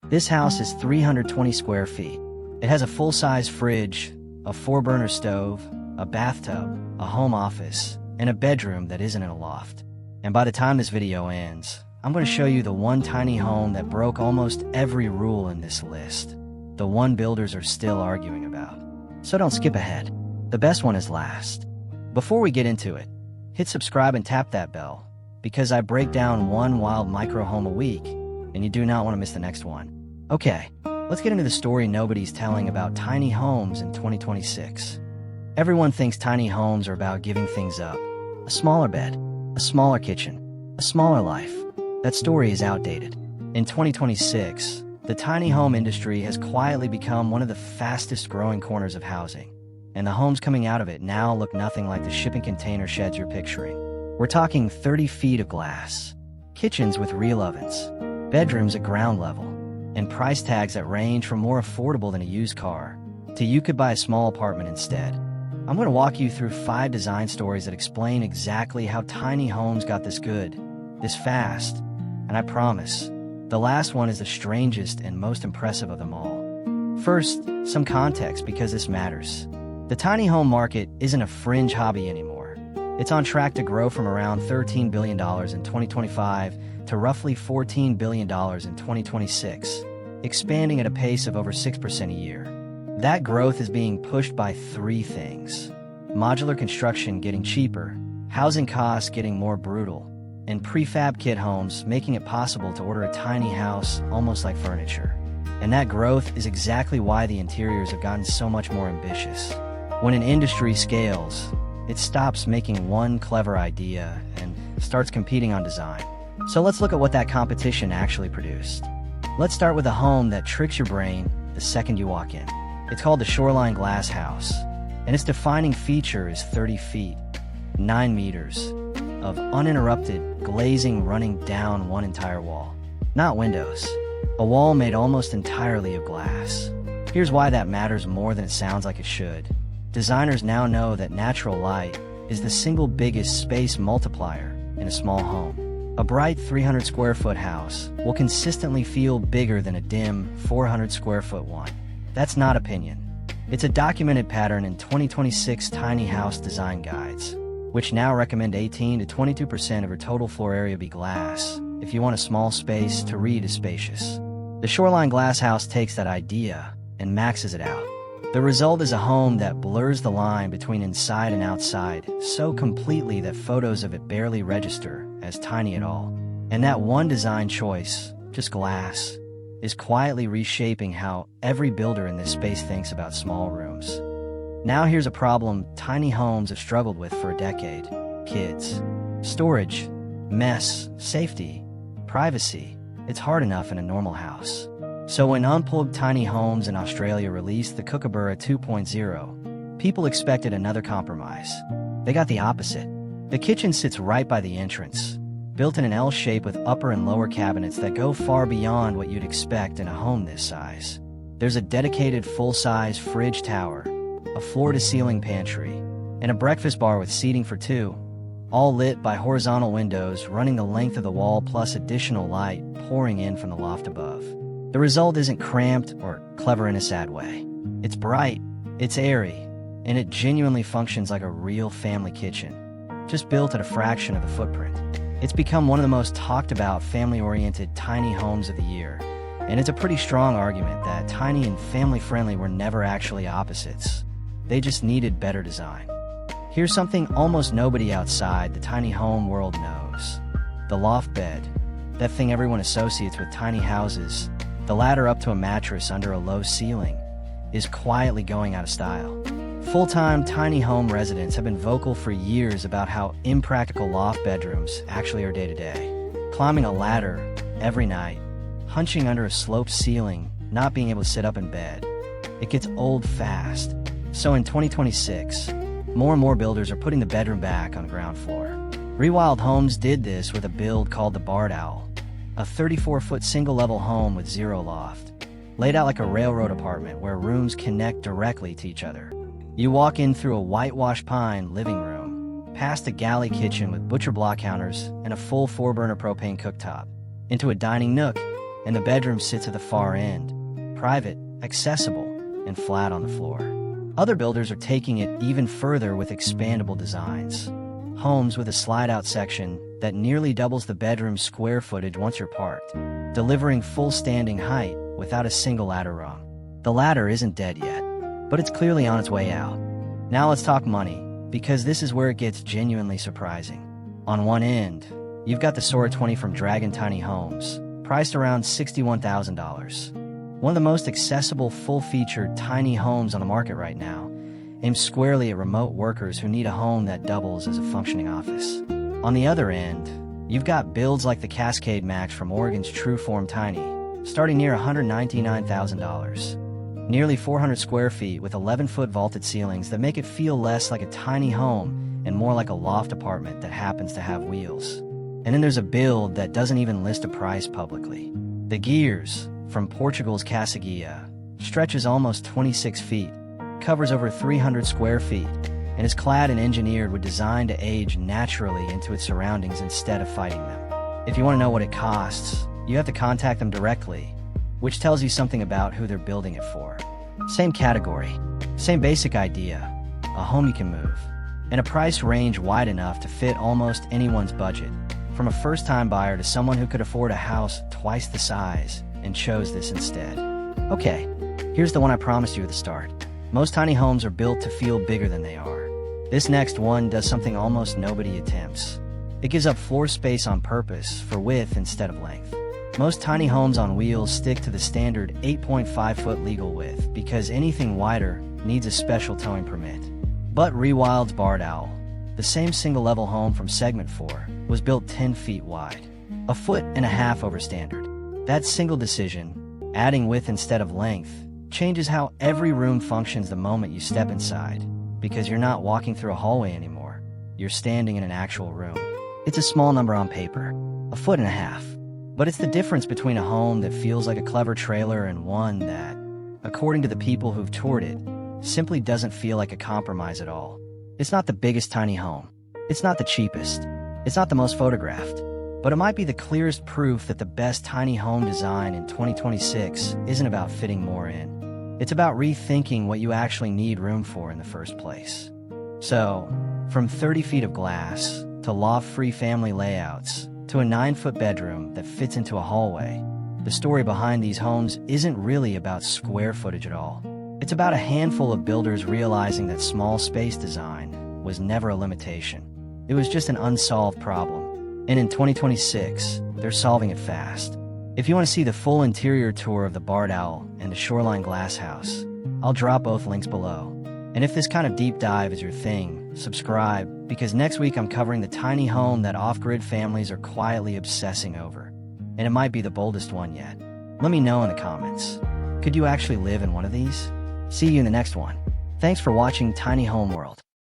This house is 320 square feet. It has a full-size fridge, a 4-burner stove, a bathtub, a home office, and a bedroom that isn't in a loft. And by the time this video ends, I'm going to show you the one tiny home that broke almost every rule in this list. The one builders are still arguing about. So don't skip ahead. The best one is last. Before we get into it, hit subscribe and tap that bell, because I break down one wild micro home a week, and you do not want to miss the next one. Okay, let's get into the story nobody's telling about tiny homes in 2026. Everyone thinks tiny homes are about giving things up. A smaller bed, a smaller kitchen, a smaller life. That story is outdated. In 2026, the tiny home industry has quietly become one of the fastest growing corners of housing, and the homes coming out of it now look nothing like the shipping container sheds you're picturing. We're talking 30 feet of glass, kitchens with real ovens, bedrooms at ground level, and price tags that range from more affordable than a used car to you could buy a small apartment instead. I'm going to walk you through 5 design stories that explain exactly how tiny homes got this good, this fast, and I promise, the last one is the strangest and most impressive of them all. First, some context because this matters. The tiny home market isn't a fringe hobby anymore. It's on track to grow from around $13 billion in 2025 to roughly $14 billion in 2026, expanding at a pace of over 6% a year. That growth is being pushed by 3 things: modular construction getting cheaper, housing costs getting more brutal, and prefab kit homes making it possible to order a tiny house almost like furniture. And that growth is exactly why the interiors have gotten so much more ambitious. When an industry scales, it stops making one clever idea and starts competing on design. So let's look at what that competition actually produced. Let's start with a home that tricks your brain the second you walk in. It's called the Shoreline Glass House, and its defining feature is 30 feet, 9 meters, of uninterrupted glazing running down one entire wall. Not windows. A wall made almost entirely of glass. Here's why that matters more than it sounds like it should. Designers now know that natural light is the single biggest space multiplier in a small home. A bright 300 square foot house will consistently feel bigger than a dim 400 square foot one. That's not opinion. It's a documented pattern in 2026 tiny house design guides, which now recommend 18 to 22% of your total floor area be glass if you want a small space to read as spacious. The Shoreline Glass House takes that idea and maxes it out. The result is a home that blurs the line between inside and outside so completely that photos of it barely register as tiny at all. And that one design choice, just glass, is quietly reshaping how every builder in this space thinks about small rooms. Now here's a problem tiny homes have struggled with for a decade: kids. Storage, mess, safety, privacy. It's hard enough in a normal house. So when Unplugged Tiny Homes in Australia released the Kookaburra 2.0, people expected another compromise. They got the opposite. The kitchen sits right by the entrance, built in an L shape with upper and lower cabinets that go far beyond what you'd expect in a home this size. There's a dedicated full-size fridge tower, a floor-to-ceiling pantry, and a breakfast bar with seating for 2, all lit by horizontal windows running the length of the wall plus additional light pouring in from the loft above. The result isn't cramped or clever in a sad way. It's bright, it's airy, and it genuinely functions like a real family kitchen, just built at a fraction of the footprint. It's become one of the most talked about family-oriented tiny homes of the year, and it's a pretty strong argument that tiny and family-friendly were never actually opposites. They just needed better design. Here's something almost nobody outside the tiny home world knows. The loft bed, that thing everyone associates with tiny houses, the ladder up to a mattress under a low ceiling, is quietly going out of style. Full-time tiny home residents have been vocal for years about how impractical loft bedrooms actually are day-to-day. Climbing a ladder every night, hunching under a sloped ceiling, not being able to sit up in bed. It gets old fast. So in 2026, more and more builders are putting the bedroom back on the ground floor. Rewild Homes did this with a build called the Barred Owl, a 34-foot single-level home with 0 loft, laid out like a railroad apartment where rooms connect directly to each other. You walk in through a whitewashed pine living room, past a galley kitchen with butcher block counters and a full 4-burner propane cooktop, into a dining nook, and the bedroom sits at the far end, private, accessible, and flat on the floor. Other builders are taking it even further with expandable designs. Homes with a slide-out section that nearly doubles the bedroom's square footage once you're parked, delivering full standing height without a single ladder rung. The ladder isn't dead yet, but it's clearly on its way out. Now let's talk money, because this is where it gets genuinely surprising. On one end, you've got the Sora 20 from Dragon Tiny Homes, priced around $61,000. One of the most accessible full-featured tiny homes on the market right now, aimed squarely at remote workers who need a home that doubles as a functioning office. On the other end, you've got builds like the Cascade Max from Oregon's Trueform Tiny, starting near $199,000. Nearly 400 square feet with 11-foot vaulted ceilings that make it feel less like a tiny home and more like a loft apartment that happens to have wheels. And then there's a build that doesn't even list a price publicly. The Gears, from Portugal's Casaguia, stretches almost 26 feet, covers over 300 square feet, and is clad and engineered with design to age naturally into its surroundings instead of fighting them. If you want to know what it costs, you have to contact them directly, which tells you something about who they're building it for. Same category, same basic idea, a home you can move, and a price range wide enough to fit almost anyone's budget, from a first-time buyer to someone who could afford a house twice the size and chose this instead. Okay, here's the one I promised you at the start. Most tiny homes are built to feel bigger than they are. This next one does something almost nobody attempts. It gives up floor space on purpose for width instead of length. Most tiny homes on wheels stick to the standard 8.5-foot legal width because anything wider needs a special towing permit. But Rewild's Barred Owl, the same single-level home from Segment 4, was built 10 feet wide, a foot and a half over standard. That single decision, adding width instead of length, changes how every room functions the moment you step inside, because you're not walking through a hallway anymore. You're standing in an actual room. It's a small number on paper, a foot and a half, but it's the difference between a home that feels like a clever trailer and one that, according to the people who've toured it, simply doesn't feel like a compromise at all. It's not the biggest tiny home. It's not the cheapest. It's not the most photographed. But it might be the clearest proof that the best tiny home design in 2026 isn't about fitting more in. It's about rethinking what you actually need room for in the first place. So, from 30 feet of glass, to loft-free family layouts, to a 9-foot bedroom that fits into a hallway, the story behind these homes isn't really about square footage at all. It's about a handful of builders realizing that small space design was never a limitation. It was just an unsolved problem. And in 2026, they're solving it fast. If you want to see the full interior tour of the Barred Owl and the Shoreline Glass House, I'll drop both links below. And if this kind of deep dive is your thing, subscribe, because next week I'm covering the tiny home that off-grid families are quietly obsessing over. And it might be the boldest one yet. Let me know in the comments. Could you actually live in one of these? See you in the next one. Thanks for watching Tiny Home World.